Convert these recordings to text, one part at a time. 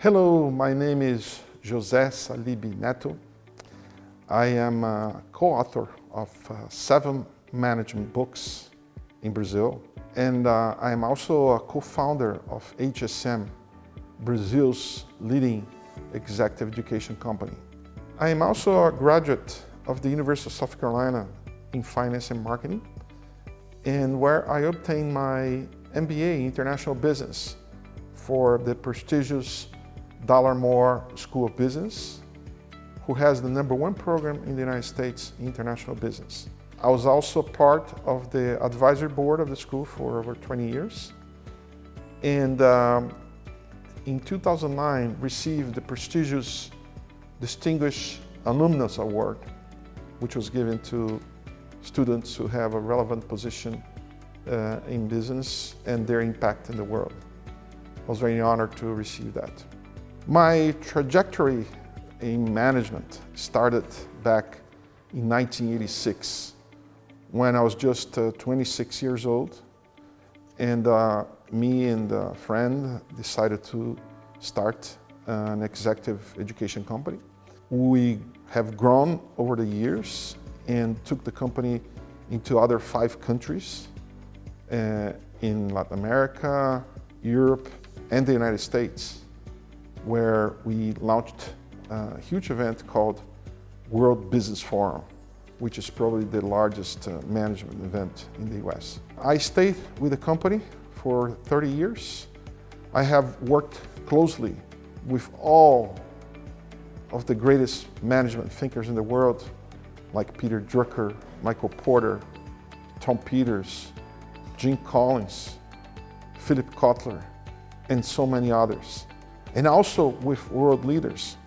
Hello, my name is José Salibi Neto. I am a co-author of 7 management books in Brazil, and I am also a co-founder of HSM, Brazil's leading executive education company. I am also a graduate of the University of South Carolina in finance and marketing, and where I obtained my MBA in international business for the prestigious Moore School of Business, who has the #1 program in the United States in international business. I was also part of the advisory board of the school for over 20 years, and in 2009 received the prestigious Distinguished Alumnus Award, which was given to students who have a relevant position in business and their impact in the world. I was very honored to receive that. My trajectory in management started back in 1986 when I was just 26 years old, and me and a friend decided to start an executive education company. We have grown over the years and took the company into other 5 countries in Latin America, Europe, and the United States, where we launched a huge event called World Business Forum, which is probably the largest management event in the US. I stayed with the company for 30 years. I have worked closely with all of the greatest management thinkers in the world, like Peter Drucker, Michael Porter, Tom Peters, Jim Collins, Philip Kotler, and so many others. And also with world leaders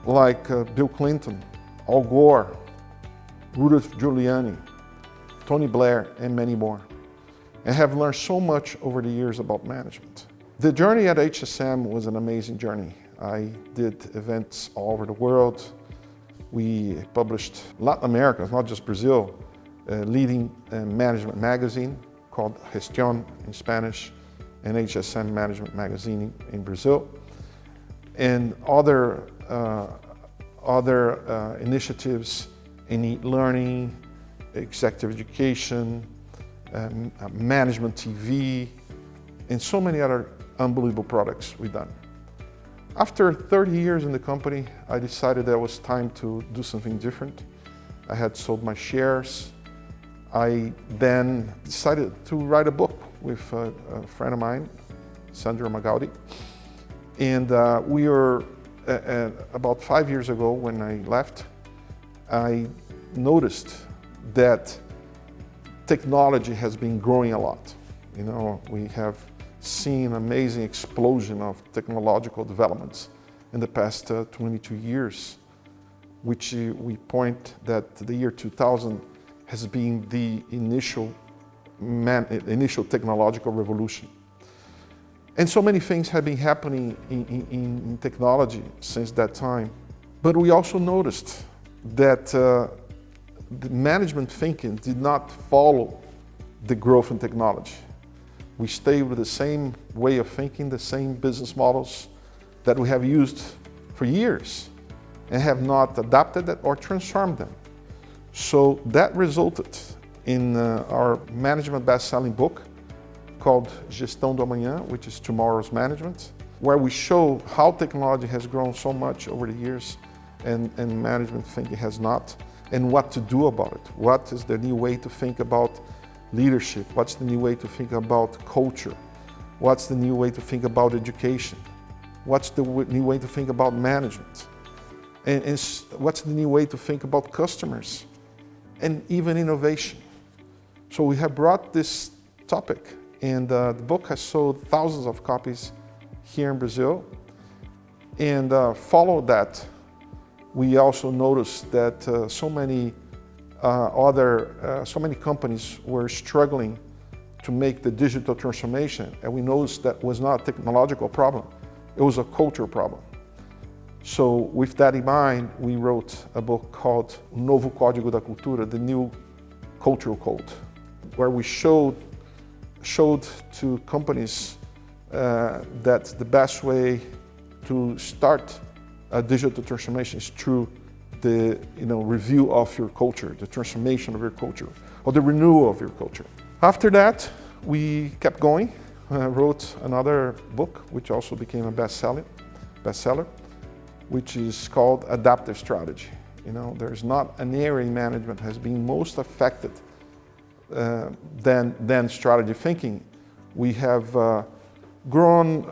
like Bill Clinton, Al Gore, Rudolph Giuliani, Tony Blair, and many more. I have learned so much over the years about management. The journey at HSM was an amazing journey. I did events all over the world. We published Latin America, not just Brazil, a leading management magazine called Gestão in Spanish, and HSM Management Magazine in Brazil, and other initiatives in e-learning, executive education, management TV, and so many other unbelievable products we've done. After 30 years in the company, I decided that it was time to do something different. I had sold my shares. I then decided to write a book with a friend of mine, Sandro Magaldi. And we were, about 5 years ago when I left, I noticed that technology has been growing a lot. You know, we have seen an amazing explosion of technological developments in the past 22 years, which we point that the year 2000 has been the initial technological revolution. And so many things have been happening in technology since that time. But we also noticed that the management thinking did not follow the growth in technology. We stayed with the same way of thinking, the same business models that we have used for years and have not adapted that or transformed them. So that resulted in our management best-selling book called Gestão do Amanhã, which is Tomorrow's Management, where we show how technology has grown so much over the years and management thinking has not, and what to do about it. What is the new way to think about leadership? What's the new way to think about culture? What's the new way to think about education? What's the new way to think about management? And what's the new way to think about customers? And even innovation. So we have brought this topic, and the book has sold thousands of copies here in Brazil. And follow that, we also noticed that so many companies were struggling to make the digital transformation, and we noticed that was not a technological problem, it was a cultural problem. So with that in mind, we wrote a book called Novo Código da Cultura, the New Cultural Code, where we showed to companies that the best way to start a digital transformation is through the review of your culture, the transformation of your culture, or the renewal of your culture. After that, we kept going. Wrote another book, which also became a bestseller, which is called Adaptive Strategy. There's not an area in management that has been most affected than strategy thinking. We have grown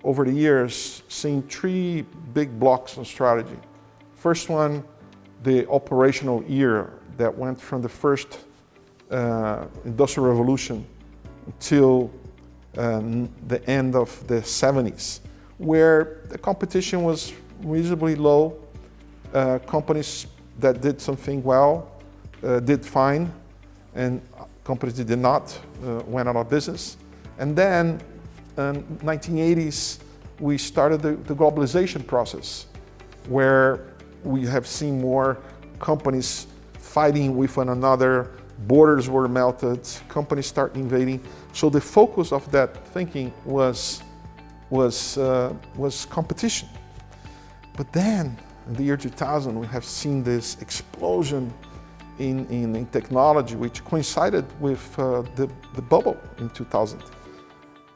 over the years, seeing three big blocks of strategy. First one, the operational era that went from the first industrial revolution until the end of the 70s, where the competition was reasonably low. Companies that did something well did fine, and companies that did not went out of business. And then in 1980s, we started the globalization process, where we have seen more companies fighting with one another, borders were melted, companies start invading. So the focus of that thinking was competition. But then, in the year 2000, we have seen this explosion in technology, which coincided with the bubble in 2000,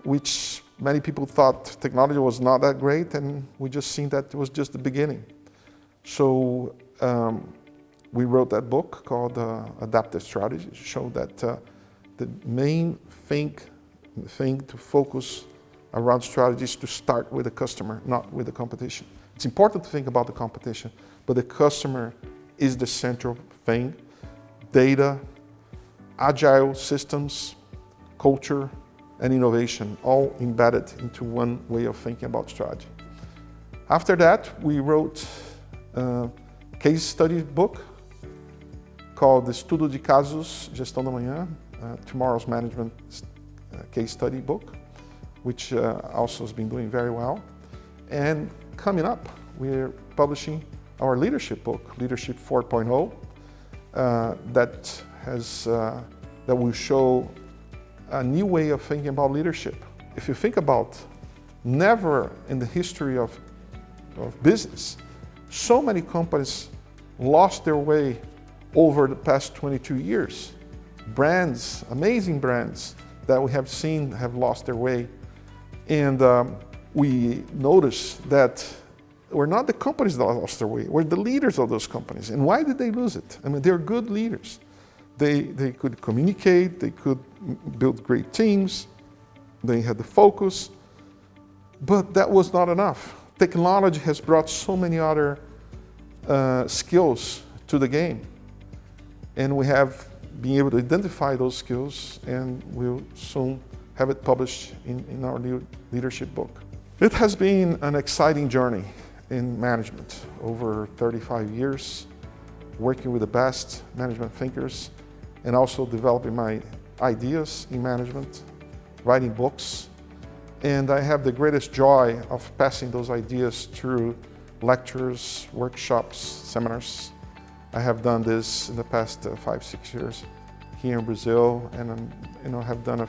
which many people thought technology was not that great, and we just seen that it was just the beginning. So we wrote that book called Adaptive Strategy, to show that the main thing to focus around strategy is to start with the customer, not with the competition. It's important to think about the competition, but the customer is the central thing. Data, agile systems, culture, and innovation, all embedded into one way of thinking about strategy. After that, we wrote a case study book called Estudo de Casos, Gestão da Amanhã, Tomorrow's Management Case Study book, which also has been doing very well. And coming up, we're publishing our leadership book, Leadership 4.0, that will show a new way of thinking about leadership. If you think about, never in the history of business, so many companies lost their way over the past 22 years. Brands, amazing brands that we have seen have lost their way. And we notice that we're not the companies that lost their way, we're the leaders of those companies. And why did they lose it? I mean, they're good leaders. They could communicate, they could build great teams, they had the focus, but that was not enough. Technology has brought so many other skills to the game, and we have been able to identify those skills, and we'll soon have it published in our new leadership book. It has been an exciting journey in management, over 35 years, working with the best management thinkers, and also developing my ideas in management, writing books. And I have the greatest joy of passing those ideas through lectures, workshops, seminars. I have done this in the past 5-6 years here in Brazil, and have done a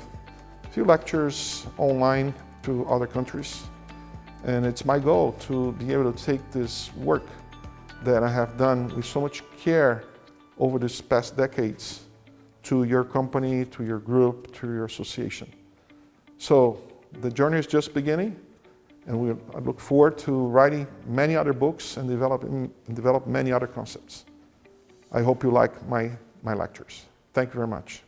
few lectures online to other countries. And it's my goal to be able to take this work that I have done with so much care over these past decades to your company, to your group, to your association. So the journey is just beginning, and I look forward to writing many other books and develop many other concepts. I hope you like my lectures. Thank you very much.